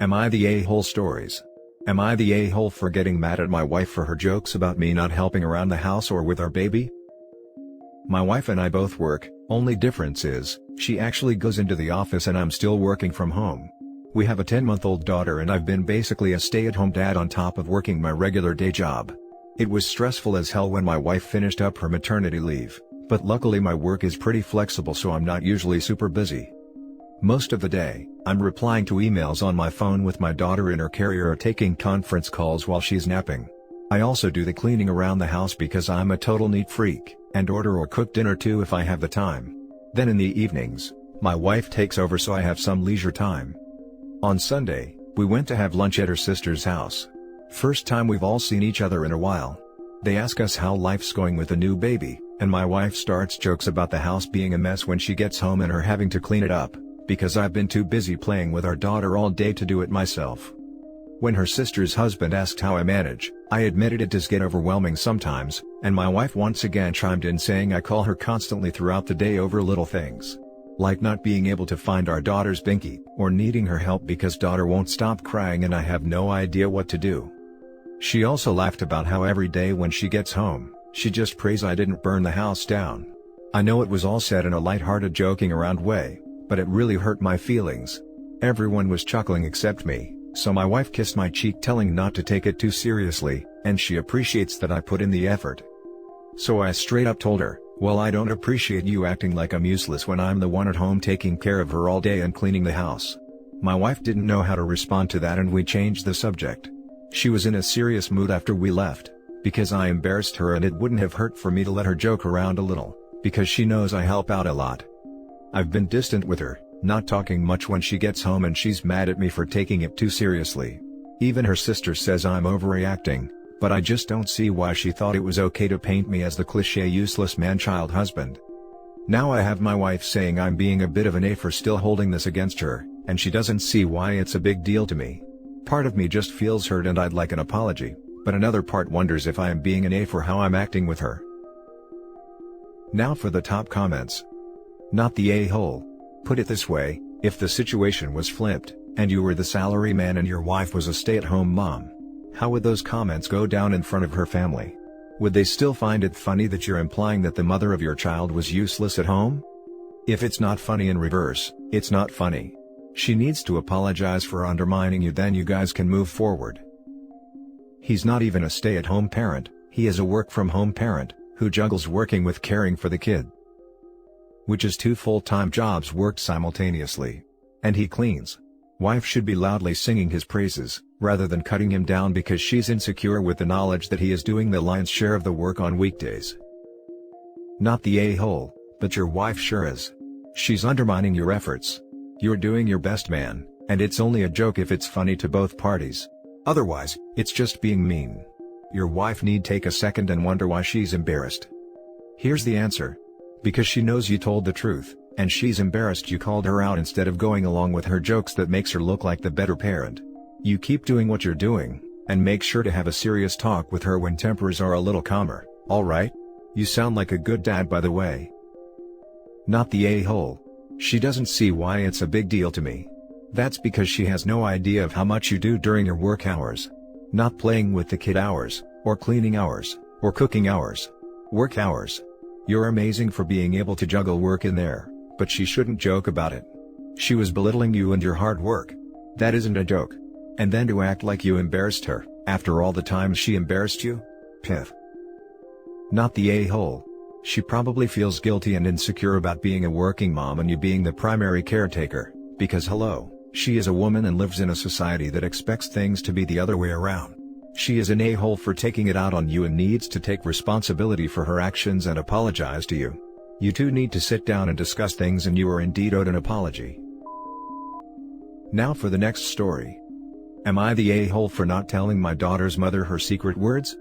Am I the a-hole stories? Am I the a-hole for getting mad at my wife for her jokes about me not helping around the house or with our baby? My wife and I both work, only difference is, she actually goes into the office and I'm still working from home. We have a 10-month-old daughter and I've been basically a stay-at-home dad on top of working my regular day job. It was stressful as hell when my wife finished up her maternity leave, but luckily my work is pretty flexible so I'm not usually super busy. Most of the day, I'm replying to emails on my phone with my daughter in her carrier or taking conference calls while she's napping. I also do the cleaning around the house because I'm a total neat freak, and order or cook dinner too if I have the time. Then in the evenings, my wife takes over so I have some leisure time. On Sunday, we went to have lunch at her sister's house. First time we've all seen each other in a while. They ask us how life's going with the new baby, and my wife starts jokes about the house being a mess when she gets home and her having to clean it up, because I've been too busy playing with our daughter all day to do it myself. When her sister's husband asked how I manage, I admitted it does get overwhelming sometimes, and my wife once again chimed in saying I call her constantly throughout the day over little things. Like not being able to find our daughter's binky, or needing her help because daughter won't stop crying and I have no idea what to do. She also laughed about how every day when she gets home, she just prays I didn't burn the house down. I know it was all said in a light-hearted joking around way, but it really hurt my feelings. Everyone was chuckling except me, so my wife kissed my cheek telling not to take it too seriously, and she appreciates that I put in the effort. So I straight up told her, well, I don't appreciate you acting like I'm useless when I'm the one at home taking care of her all day and cleaning the house. My wife didn't know how to respond to that and we changed the subject. She was in a serious mood after we left, because I embarrassed her and it wouldn't have hurt for me to let her joke around a little, because she knows I help out a lot. I've been distant with her, not talking much when she gets home and she's mad at me for taking it too seriously. Even her sister says I'm overreacting, but I just don't see why she thought it was okay to paint me as the cliché useless man-child husband. Now I have my wife saying I'm being a bit of an A for still holding this against her, and she doesn't see why it's a big deal to me. Part of me just feels hurt and I'd like an apology, but another part wonders if I am being an A for how I'm acting with her. Now for the top comments. Not the a-hole. Put it this way, if the situation was flipped, and you were the salary man and your wife was a stay-at-home mom, how would those comments go down in front of her family? Would they still find it funny that you're implying that the mother of your child was useless at home? If it's not funny in reverse, it's not funny. She needs to apologize for undermining you, then you guys can move forward. He's not even a stay-at-home parent, he is a work-from-home parent, who juggles working with caring for the kid. Which is 2 full-time jobs worked simultaneously. And he cleans. Wife should be loudly singing his praises, rather than cutting him down because she's insecure with the knowledge that he is doing the lion's share of the work on weekdays. Not the a-hole, but your wife sure is. She's undermining your efforts. You're doing your best, man, and it's only a joke if it's funny to both parties. Otherwise, it's just being mean. Your wife need take a second and wonder why she's embarrassed. Here's the answer. Because she knows you told the truth, and she's embarrassed you called her out instead of going along with her jokes that makes her look like the better parent. You keep doing what you're doing, and make sure to have a serious talk with her when tempers are a little calmer, alright? You sound like a good dad, by the way. Not the a-hole. She doesn't see why it's a big deal to me. That's because she has no idea of how much you do during your work hours. Not playing with the kid hours, or cleaning hours, or cooking hours. Work hours. You're amazing for being able to juggle work in there, but she shouldn't joke about it. She was belittling you and your hard work. That isn't a joke. And then to act like you embarrassed her, after all the times she embarrassed you? Piff. Not the a-hole. She probably feels guilty and insecure about being a working mom and you being the primary caretaker, because hello, she is a woman and lives in a society that expects things to be the other way around. She is an a-hole for taking it out on you and needs to take responsibility for her actions and apologize to you. You two need to sit down and discuss things and you are indeed owed an apology. Now for the next story. Am I the a-hole for not telling my daughter's mother her secret words?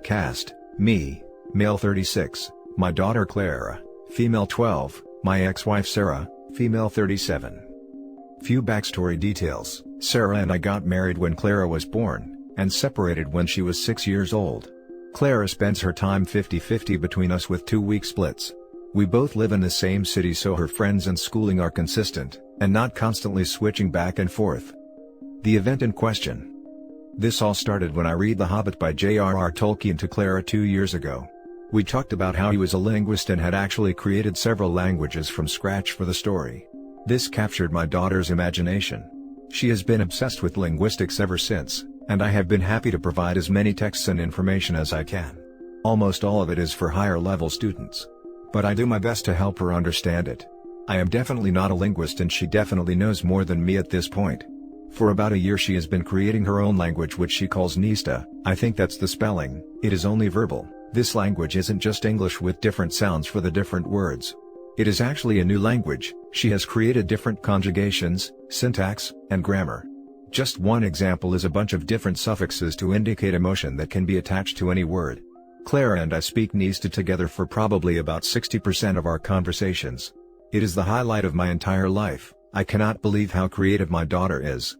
Cast, me, male 36, my daughter Clara, female 12, my ex-wife Sarah, female 37. Few backstory details. Sarah and I got married when Clara was born, and separated when she was 6 years old. Clara spends her time 50-50 between us with 2-week splits. We both live in the same city so her friends and schooling are consistent, and not constantly switching back and forth. The event in question. This all started when I read The Hobbit by J.R.R. Tolkien to Clara 2 years ago. We talked about how he was a linguist and had actually created several languages from scratch for the story. This captured my daughter's imagination. She has been obsessed with linguistics ever since, and I have been happy to provide as many texts and information as I can. Almost all of it is for higher level students. But I do my best to help her understand it. I am definitely not a linguist and she definitely knows more than me at this point. For about a year she has been creating her own language which she calls Nista. I think that's the spelling. It is only verbal. This language isn't just English with different sounds for the different words. It is actually a new language. She has created different conjugations, syntax, and grammar. Just one example is a bunch of different suffixes to indicate emotion that can be attached to any word. Clara and I speak Nista together for probably about 60% of our conversations. It is the highlight of my entire life. I cannot believe how creative my daughter is.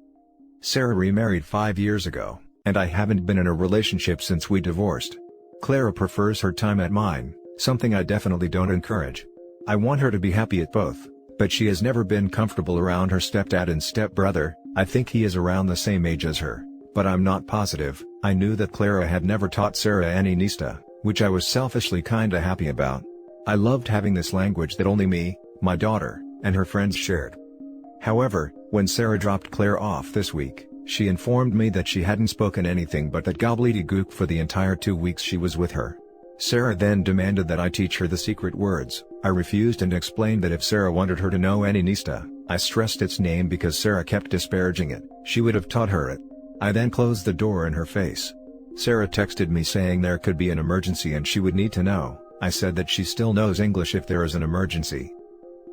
Sarah remarried 5 years ago, and I haven't been in a relationship since we divorced. Clara prefers her time at mine, something I definitely don't encourage. I want her to be happy at both, but she has never been comfortable around her stepdad and stepbrother. I think he is around the same age as her, but I'm not positive. I knew that Clara had never taught Sarah any Nista, which I was selfishly kinda happy about. I loved having this language that only me, my daughter, and her friends shared. However, when Sarah dropped Clara off this week, she informed me that she hadn't spoken anything but that gobbledygook for the entire 2 weeks she was with her. Sarah then demanded that I teach her the secret words. I refused and explained that if Sarah wanted her to know any Nista, I stressed its name because Sarah kept disparaging it, she would have taught her it. I then closed the door in her face. Sarah texted me saying there could be an emergency and she would need to know. I said that she still knows English if there is an emergency.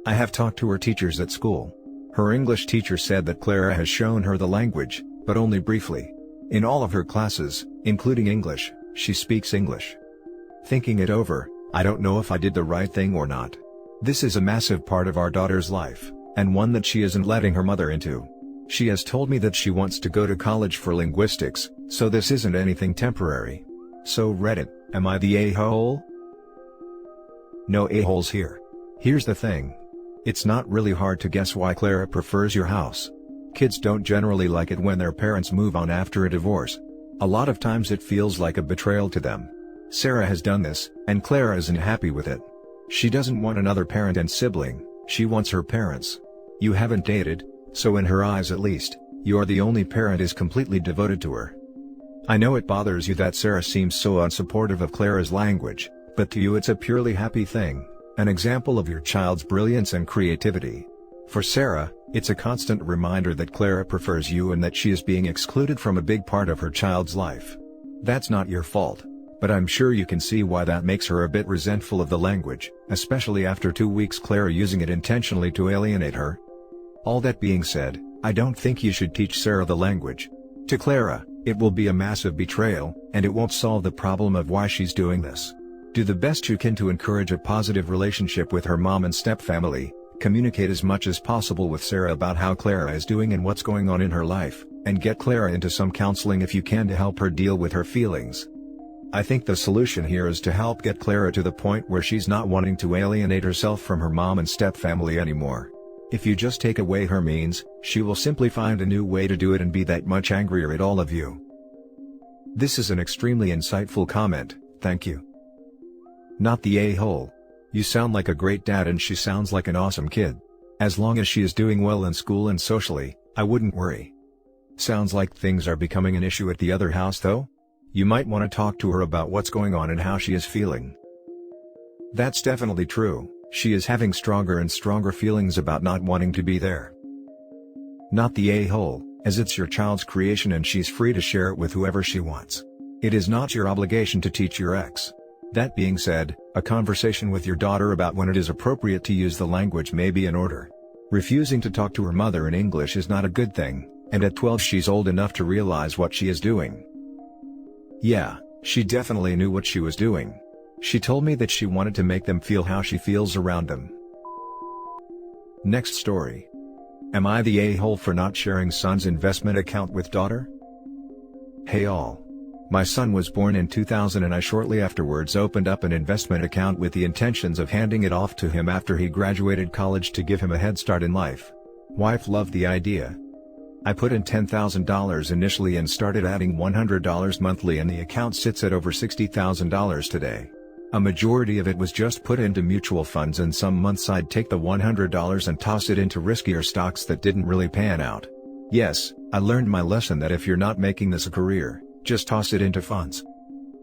I have talked to her teachers at school. Her English teacher said that Clara has shown her the language, but only briefly. In all of her classes, including English, she speaks English. Thinking it over, I don't know if I did the right thing or not. This is a massive part of our daughter's life, and one that she isn't letting her mother into. She has told me that she wants to go to college for linguistics, so this isn't anything temporary. So Reddit, am I the a-hole? No a-holes here. Here's the thing. It's not really hard to guess why Clara prefers your house. Kids don't generally like it when their parents move on after a divorce. A lot of times it feels like a betrayal to them. Sarah has done this, and Clara isn't happy with it. She doesn't want another parent and sibling, she wants her parents. You haven't dated, so in her eyes at least, you're the only parent is completely devoted to her. I know it bothers you that Sarah seems so unsupportive of Clara's language, but to you it's a purely happy thing, an example of your child's brilliance and creativity. For Sarah, it's a constant reminder that Clara prefers you and that she is being excluded from a big part of her child's life. That's not your fault, but I'm sure you can see why that makes her a bit resentful of the language, especially after 2 weeks Clara using it intentionally to alienate her. All that being said, I don't think you should teach Sarah the language. To Clara, it will be a massive betrayal, and it won't solve the problem of why she's doing this. Do the best you can to encourage a positive relationship with her mom and stepfamily, communicate as much as possible with Sarah about how Clara is doing and what's going on in her life, and get Clara into some counseling if you can to help her deal with her feelings. I think the solution here is to help get Clara to the point where she's not wanting to alienate herself from her mom and stepfamily anymore. If you just take away her means, she will simply find a new way to do it and be that much angrier at all of you. This is an extremely insightful comment, thank you. Not the a-hole. You sound like a great dad and she sounds like an awesome kid. As long as she is doing well in school and socially, I wouldn't worry. Sounds like things are becoming an issue at the other house though? You might want to talk to her about what's going on and how she is feeling. That's definitely true, she is having stronger and stronger feelings about not wanting to be there. Not the a-hole, as it's your child's creation and she's free to share it with whoever she wants. It is not your obligation to teach your ex. That being said, a conversation with your daughter about when it is appropriate to use the language may be in order. Refusing to talk to her mother in English is not a good thing, and at 12 she's old enough to realize what she is doing. Yeah, she definitely knew what she was doing. She told me that she wanted to make them feel how she feels around them. Next story. Am I the a-hole for not sharing son's investment account with daughter? Hey all. My son was born in 2000 and I shortly afterwards opened up an investment account with the intentions of handing it off to him after he graduated college to give him a head start in life. Wife loved the idea. I put in $10,000 initially and started adding $100 monthly, and the account sits at over $60,000 today. A majority of it was just put into mutual funds, and some months I'd take the $100 and toss it into riskier stocks that didn't really pan out. Yes, I learned my lesson that if you're not making this a career, just toss it into funds.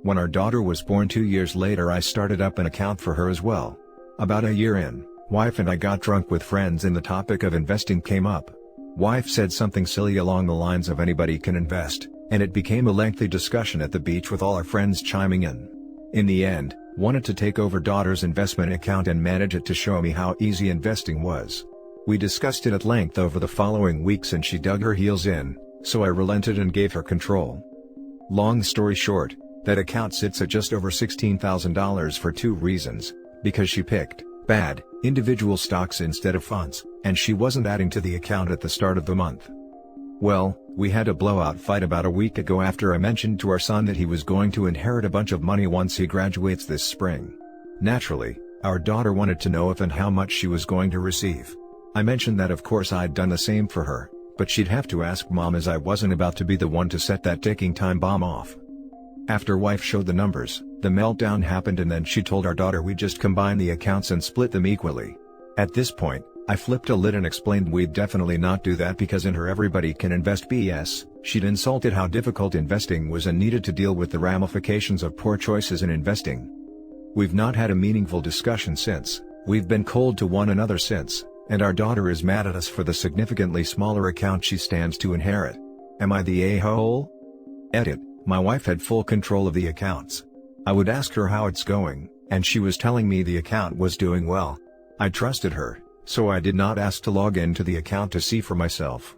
When our daughter was born 2 years later, I started up an account for her as well. About a year in, wife and I got drunk with friends and the topic of investing came up. Wife said something silly along the lines of anybody can invest, and it became a lengthy discussion at the beach with all our friends chiming in. In the end, wanted to take over daughter's investment account and manage it to show me how easy investing was. We discussed it at length over the following weeks and she dug her heels in, so I relented and gave her control. Long story short, that account sits at just over $16,000 for 2 reasons: because she picked bad, individual stocks instead of funds, and she wasn't adding to the account at the start of the month. Well, we had a blowout fight about a week ago after I mentioned to our son that he was going to inherit a bunch of money once he graduates this spring. Naturally, our daughter wanted to know if and how much she was going to receive. I mentioned that of course I'd done the same for her, but she'd have to ask mom, as I wasn't about to be the one to set that ticking time bomb off. After wife showed the numbers, the meltdown happened, and then she told our daughter we'd just combine the accounts and split them equally. At this point, I flipped a lid and explained we'd definitely not do that because in her everybody can invest BS, she'd insulted how difficult investing was and needed to deal with the ramifications of poor choices in investing. We've not had a meaningful discussion since, we've been cold to one another since, and our daughter is mad at us for the significantly smaller account she stands to inherit. Am I the a-hole? Edit. My wife had full control of the accounts. I would ask her how it's going, and she was telling me the account was doing well. I trusted her, so I did not ask to log into the account to see for myself.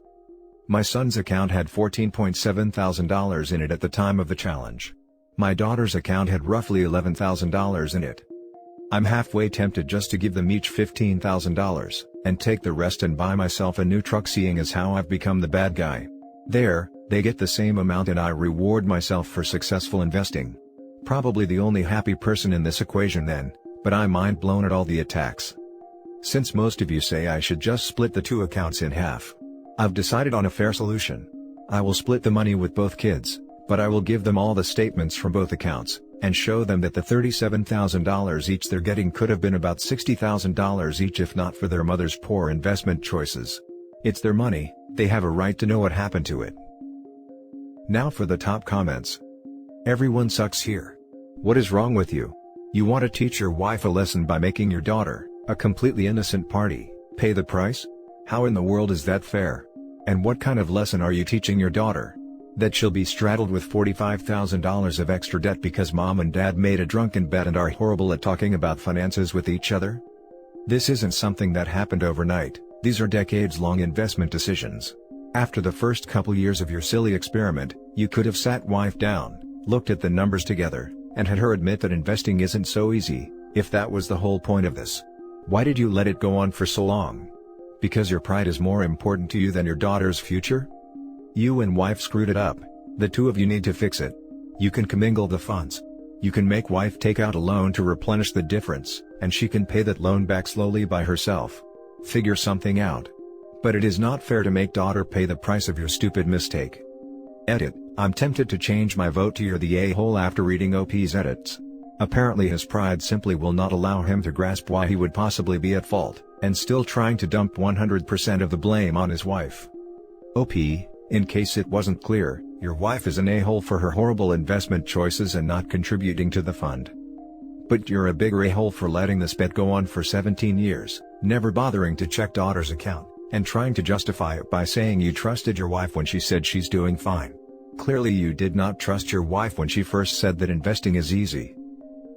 My son's account had $14,700 in it at the time of the challenge. My daughter's account had roughly $11,000 in it. I'm halfway tempted just to give them each $15,000, and take the rest and buy myself a new truck, seeing as how I've become the bad guy. There, they get the same amount and I reward myself for successful investing. Probably the only happy person in this equation then, but I'm mind blown at all the attacks. Since most of you say I should just split the 2 accounts in half, I've decided on a fair solution. I will split the money with both kids, but I will give them all the statements from both accounts, and show them that the $37,000 each they're getting could have been about $60,000 each if not for their mother's poor investment choices. It's their money, they have a right to know what happened to it. Now for the top comments. Everyone sucks here. What is wrong with you? You want to teach your wife a lesson by making your daughter, a completely innocent party, pay the price? How in the world is that fair? And what kind of lesson are you teaching your daughter? That she'll be straddled with $45,000 of extra debt because mom and dad made a drunken bet and are horrible at talking about finances with each other? This isn't something that happened overnight, these are decades-long investment decisions. After the first couple years of your silly experiment, you could have sat wife down, looked at the numbers together, and had her admit that investing isn't so easy, if that was the whole point of this. Why did you let it go on for so long? Because your pride is more important to you than your daughter's future? You and wife screwed it up, the 2 of you need to fix it. You can commingle the funds. You can make wife take out a loan to replenish the difference, and she can pay that loan back slowly by herself. Figure something out. But it is not fair to make daughter pay the price of your stupid mistake. Edit. I'm tempted to change my vote to you're the a-hole after reading OP's edits. Apparently his pride simply will not allow him to grasp why he would possibly be at fault, and still trying to dump 100% of the blame on his wife. OP, in case it wasn't clear, your wife is an a-hole for her horrible investment choices and not contributing to the fund. But you're a bigger a-hole for letting this bet go on for 17 years, never bothering to check daughter's account, and trying to justify it by saying you trusted your wife when she said she's doing fine. Clearly you did not trust your wife when she first said that investing is easy.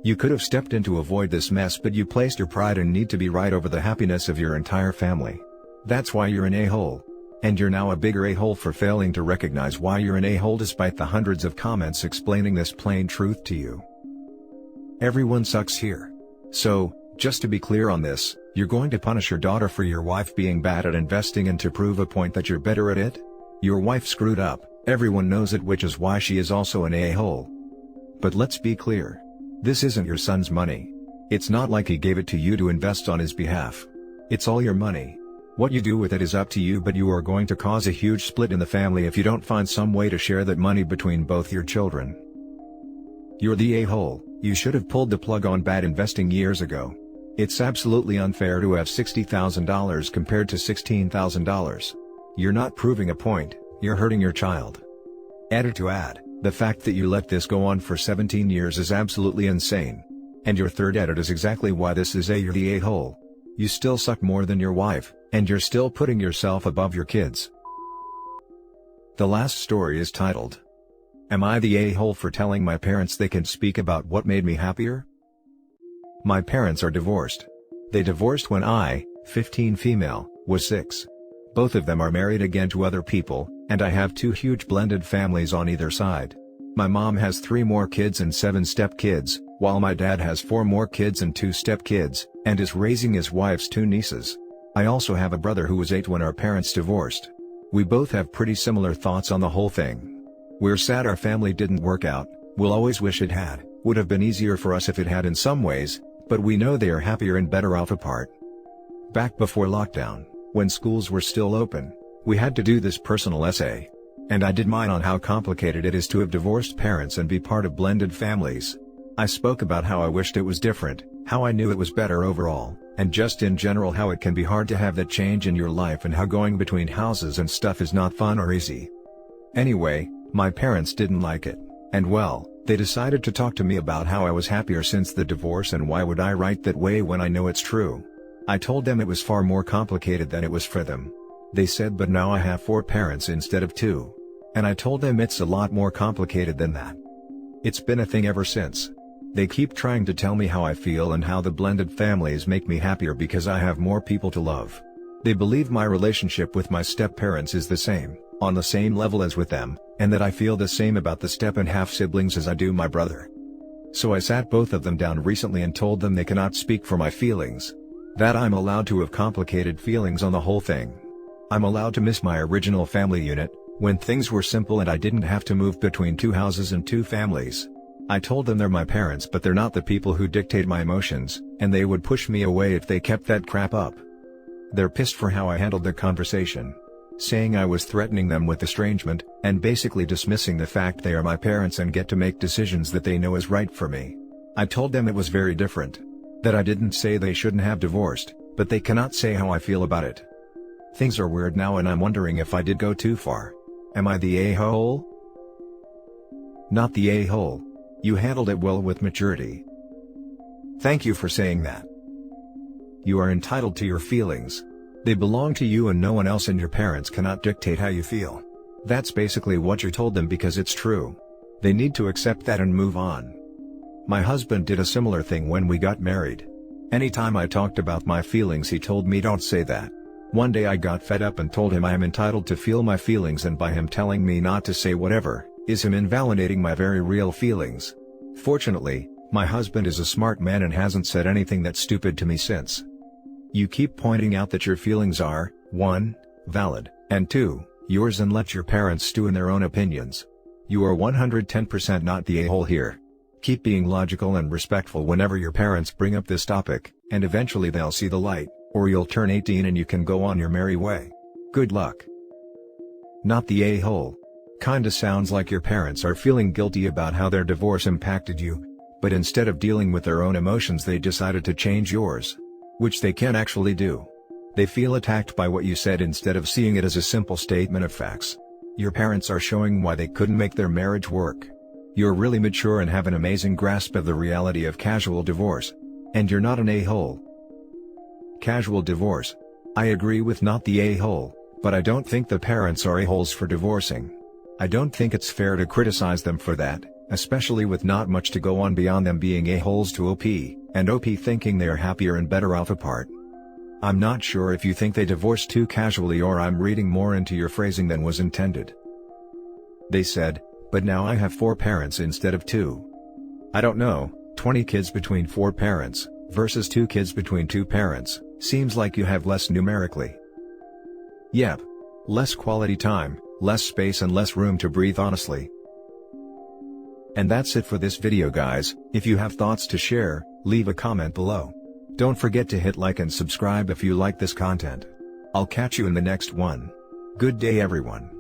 You could have stepped in to avoid this mess, but you placed your pride and need to be right over the happiness of your entire family. That's why you're an a-hole. And you're now a bigger a-hole for failing to recognize why you're an a-hole despite the hundreds of comments explaining this plain truth to you. Everyone sucks here. So, just to be clear on this, you're going to punish your daughter for your wife being bad at investing and to prove a point that you're better at it? Your wife screwed up, everyone knows it, which is why she is also an a-hole. But let's be clear. This isn't your son's money. It's not like he gave it to you to invest on his behalf. It's all your money. What you do with it is up to you, but you are going to cause a huge split in the family if you don't find some way to share that money between both your children. You're the a-hole. You should have pulled the plug on bad investing years ago. It's absolutely unfair to have $60,000 compared to $16,000. You're not proving a point, you're hurting your child. Edit to add, the fact that you let this go on for 17 years is absolutely insane. And your third edit is exactly why this is you're the a-hole. You still suck more than your wife, and you're still putting yourself above your kids. The last story is titled, Am I the a-hole for telling my parents they can speak about what made me happier? My parents are divorced. They divorced when I, 15 female, was 6. Both of them are married again to other people, and I have 2 huge blended families on either side. My mom has 3 more kids and 7 step-kids, while my dad has 4 more kids and 2 step-kids, and is raising his wife's 2 nieces. I also have a brother who was 8 when our parents divorced. We both have pretty similar thoughts on the whole thing. We're sad our family didn't work out, we'll always wish it had, would have been easier for us if it had in some ways, but we know they are happier and better off apart. Back before lockdown, when schools were still open, we had to do this personal essay. And I did mine on how complicated it is to have divorced parents and be part of blended families. I spoke about how I wished it was different, how I knew it was better overall, and just in general how it can be hard to have that change in your life and how going between houses and stuff is not fun or easy. Anyway, my parents didn't like it, and well, they decided to talk to me about how I was happier since the divorce and why would I write that way when I know it's true. I told them it was far more complicated than it was for them. They said but now I have 4 parents instead of 2. And I told them it's a lot more complicated than that. It's been a thing ever since. They keep trying to tell me how I feel and how the blended families make me happier because I have more people to love. They believe my relationship with my step-parents is the same, on the same level as with them, and that I feel the same about the step and half siblings as I do my brother. So I sat both of them down recently and told them they cannot speak for my feelings. That I'm allowed to have complicated feelings on the whole thing. I'm allowed to miss my original family unit, when things were simple and I didn't have to move between 2 houses and 2 families. I told them they're my parents but they're not the people who dictate my emotions, and they would push me away if they kept that crap up. They're pissed for how I handled the conversation, saying I was threatening them with estrangement, and basically dismissing the fact they are my parents and get to make decisions that they know is right for me. I told them it was very different. That I didn't say they shouldn't have divorced, but they cannot say how I feel about it. Things are weird now and I'm wondering if I did go too far. Am I the a-hole? Not the a-hole. You handled it well with maturity. Thank you for saying that. You are entitled to your feelings. They belong to you and no one else, and your parents cannot dictate how you feel. That's basically what you told them because it's true. They need to accept that and move on. My husband did a similar thing when we got married. Anytime I talked about my feelings he told me don't say that. One day I got fed up and told him I am entitled to feel my feelings, and by him telling me not to say whatever, is him invalidating my very real feelings. Fortunately, my husband is a smart man and hasn't said anything that's stupid to me since. You keep pointing out that your feelings are, 1, valid, and 2, yours, and let your parents stew in their own opinions. You are 110% not the a-hole here. Keep being logical and respectful whenever your parents bring up this topic, and eventually they'll see the light. Or you'll turn 18 and you can go on your merry way. Good luck. Not the a-hole. Kinda sounds like your parents are feeling guilty about how their divorce impacted you, but instead of dealing with their own emotions they decided to change yours. Which they can actually do. They feel attacked by what you said instead of seeing it as a simple statement of facts. Your parents are showing why they couldn't make their marriage work. You're really mature and have an amazing grasp of the reality of casual divorce. And you're not an a-hole. Casual divorce. I agree with not the a-hole, but I don't think the parents are a-holes for divorcing. I don't think it's fair to criticize them for that, especially with not much to go on beyond them being a-holes to OP, and OP thinking they are happier and better off apart. I'm not sure if you think they divorced too casually or I'm reading more into your phrasing than was intended. They said, but now I have 4 parents instead of 2. I don't know, 20 kids between 4 parents, versus 2 kids between 2 parents. Seems like you have less numerically. Yep. Less quality time, less space and less room to breathe honestly. And that's it for this video guys. If you have thoughts to share, leave a comment below. Don't forget to hit like and subscribe if you like this content. I'll catch you in the next one. Good day everyone.